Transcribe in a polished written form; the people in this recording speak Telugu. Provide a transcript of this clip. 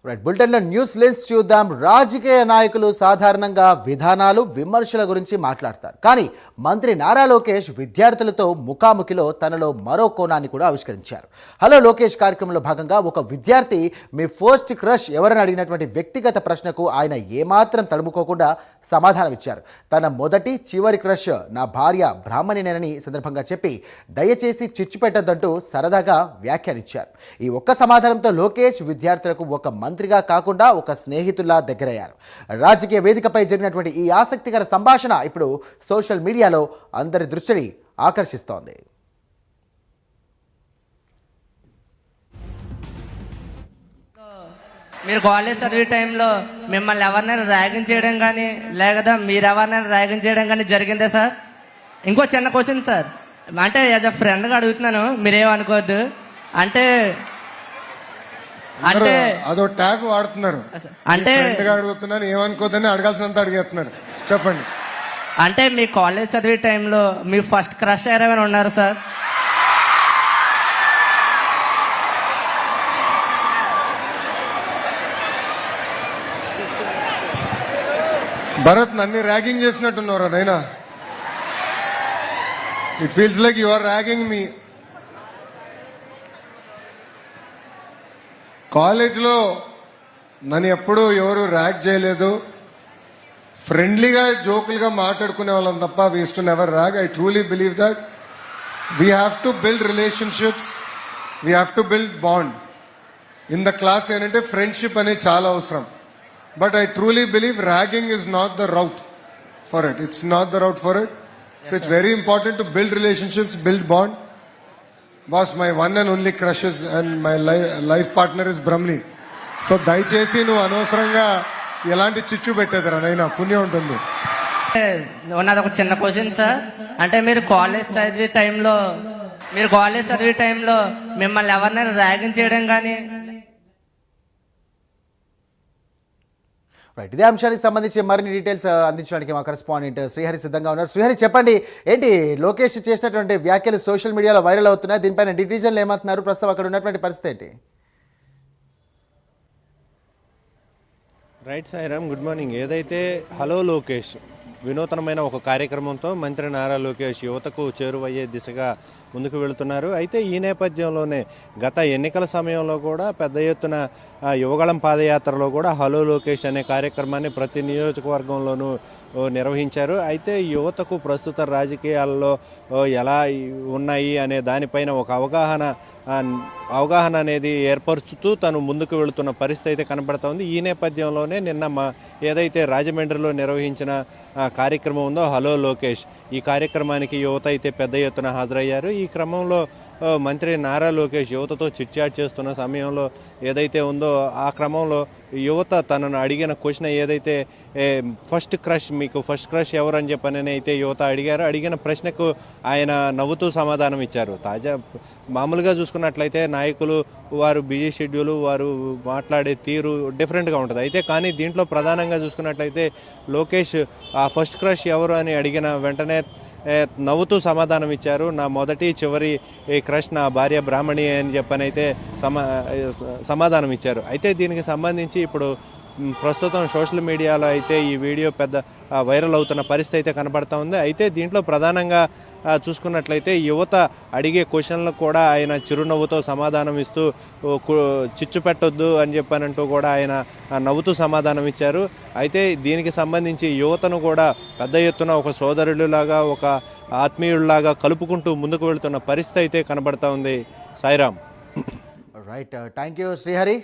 రైట్ బులెటిన్లో న్యూస్ లెన్స్ చూద్దాం. రాజకీయ నాయకులు సాధారణంగా విధానాలు విమర్శల గురించి మాట్లాడతారు, కానీ మంత్రి నారా లోకేష్ విద్యార్థులతో ముఖాముఖిలో తనలో మరో కోణాన్ని కూడా ఆవిష్కరించారు. హలో లోకేష్ కార్యక్రమంలో భాగంగా ఒక విద్యార్థి మీ ఫస్ట్ క్రష్ ఎవరని అడిగినటువంటి వ్యక్తిగత ప్రశ్నకు ఆయన ఏమాత్రం తడుముకోకుండా సమాధానం ఇచ్చారు. తన మొదటి చివరి క్రష్ నా భార్య బ్రాహ్మణినేనని సందర్భంగా చెప్పి దయచేసి చిచ్చు పెట్టద్దంటూ సరదాగా వ్యాఖ్యానించారు. ఈ ఒక్క సమాధానంతో లోకేష్ విద్యార్థులకు ఒక మంత్రిగా కాకుండా ఒక స్నేహితుల్లా దగ్గరయ్యారు. రాజకీయ వేదికపై జరిగినటువంటి ఈ ఆసక్తికర సంభాషణ ఇప్పుడు సోషల్ మీడియాలో అందరి దృష్టిని ఆకర్షిస్తోంది. మీరు కాలేజ్ చదివే టైంలో మిమ్మల్ని ఎవరినైనా ర్యాగింగ్ చేయడం కానీ లేకపోతే మీరు ఎవరినైనా ర్యాగింగ్ చేయడం కానీ జరిగిందా సార్? ఇంకో చిన్న క్వశ్చన్ సార్, అంటే యాజ్ అ ఫ్రెండ్గా అడుగుతున్నాను, మీరేమనుకోవద్దు. అంటే అంటే అదో ట్యాగ్ వాడుతున్నారు, అంటే అడుగుతున్నాను ఏమనుకోద్దని అడగాల్సినంత అడిగేస్తున్నారు. చెప్పండి. అంటే మీ కాలేజ్ చదివే టైంలో మీ ఫస్ట్ క్రష్ ఎవరైనా ఉన్నారు సార్? భరత్, నన్ను ర్యాగింగ్ చేసినట్టున్నారా నైనా? It feels like you are ragging me. కాలేజ్లో నన్ను ఎప్పుడూ ఎవరు ర్యాగ్ చేయలేదు. ఫ్రెండ్లీగా జోకులుగా మాట్లాడుకునే వాళ్ళం తప్ప we used to never rag. I truly believe that we have to build relationships, we have to build bond. In the class ఏంటంటే ఫ్రెండ్షిప్ అనేది చాలా అవసరం. But I truly believe ragging is not the route for it. It's not the route for it. So it's very important to build relationships, build bond. Boss, my one and only crushes and my life partner is Brahmani. So దయచేసి నువ్వు అనవసరంగా ఎలాంటి చిచ్చు పెట్టేదిరా నైనా, పుణ్యం ఉంటుంది. ఉన్నది ఒక చిన్న క్వశ్చన్ సార్, అంటే మీరు కాలేజ్ చదివే టైంలో మిమ్మల్ని ఎవరినైనా ర్యాగింగ్ చేయడం కానీ రైట్, ఇదే అంశానికి సంబంధించి మరిన్ని డీటెయిల్స్ అందించడానికి మా కరెస్పాండెంట్ శ్రీహరి సిద్ధంగా ఉన్నారు. శ్రీహరి, చెప్పండి, ఏంటి లోకేష్ చేసినటువంటి వ్యాఖ్యలు సోషల్ మీడియాలో వైరల్ అవుతున్నాయి, దీనిపైన డిటిజన్లు ఏమంటున్నారు, ప్రస్తుతం అక్కడ ఉన్నటువంటి పరిస్థితి ఏంటి? Right Sairam, good morning. ఏదైతే హలో లోకేష్ వినూతనమైన ఒక కార్యక్రమంతో మంత్రి నారా లోకేష్ యువతకు చేరువయ్యే దిశగా ముందుకు వెళుతున్నారు. అయితే ఈ నేపథ్యంలోనే గత ఎన్నికల సమయంలో కూడా పెద్ద ఎత్తున యువగళం పాదయాత్రలో కూడా హలో లోకేష్ అనే కార్యక్రమాన్ని ప్రతి నియోజకవర్గంలోనూ నిర్వహించారు. అయితే యువతకు ప్రస్తుత రాజకీయాల్లో ఎలా ఉన్నాయి అనే దానిపైన ఒక అవగాహన అనేది ఏర్పరుచుతూ తను ముందుకు వెళుతున్న పరిస్థితి అయితే కనబడుతోంది. ఈ నేపథ్యంలోనే నిన్న ఏదైతే రాజమండ్రిలో నిర్వహించిన కార్యక్రమం ఉందో హలో లోకేష్, ఈ కార్యక్రమానికి యువత అయితే పెద్ద ఎత్తున హాజరయ్యారు. ఈ క్రమంలో మంత్రి నారా లోకేష్ యువతతో చిట్చాట్ చేస్తున్న సమయంలో ఏదైతే ఉందో ఆ క్రమంలో యువత తనను అడిగిన క్వశ్చన్ ఏదైతే ఫస్ట్ క్రష్, మీకు ఫస్ట్ క్రష్ ఎవరని చెప్పని అయితే యువత అడిగారు. అడిగిన ప్రశ్నకు ఆయన నవ్వుతూ సమాధానం ఇచ్చారు. మామూలుగా చూసుకున్నట్లయితే నాయకులు వారు బిజీ షెడ్యూల్, వారు మాట్లాడే తీరు డిఫరెంట్గా ఉంటుంది. అయితే కానీ దీంట్లో ప్రధానంగా చూసుకున్నట్లయితే లోకేష్ ఆ ఫస్ట్ క్రష్ ఎవరు అని అడిగిన వెంటనే నవ్వుతూ సమాధానం ఇచ్చారు. నా మొదటి చివరి క్రష్ నా భార్య బ్రాహ్మణి అని చెప్పనైతే సమాధానం ఇచ్చారు. అయితే దీనికి సంబంధించి ఇప్పుడు ప్రస్తుతం సోషల్ మీడియాలో అయితే ఈ వీడియో పెద్ద వైరల్ అవుతున్న పరిస్థితి అయితే కనబడతా ఉంది. అయితే దీంట్లో ప్రధానంగా చూసుకున్నట్లయితే యువత అడిగే క్వశ్చన్లకు కూడా ఆయన చిరునవ్వుతో సమాధానం ఇస్తూ చిచ్చు పెట్టొద్దు అని చెప్పనంటూ కూడా ఆయన నవ్వుతూ సమాధానం ఇచ్చారు. అయితే దీనికి సంబంధించి యువతను కూడా పెద్ద ఎత్తున ఒక సోదరుడిలాగా, ఒక ఆత్మీయుడిలాగా కలుపుకుంటూ ముందుకు వెళుతున్న పరిస్థితి అయితే కనబడతా ఉంది. Sairam. Right, thank you Srihari.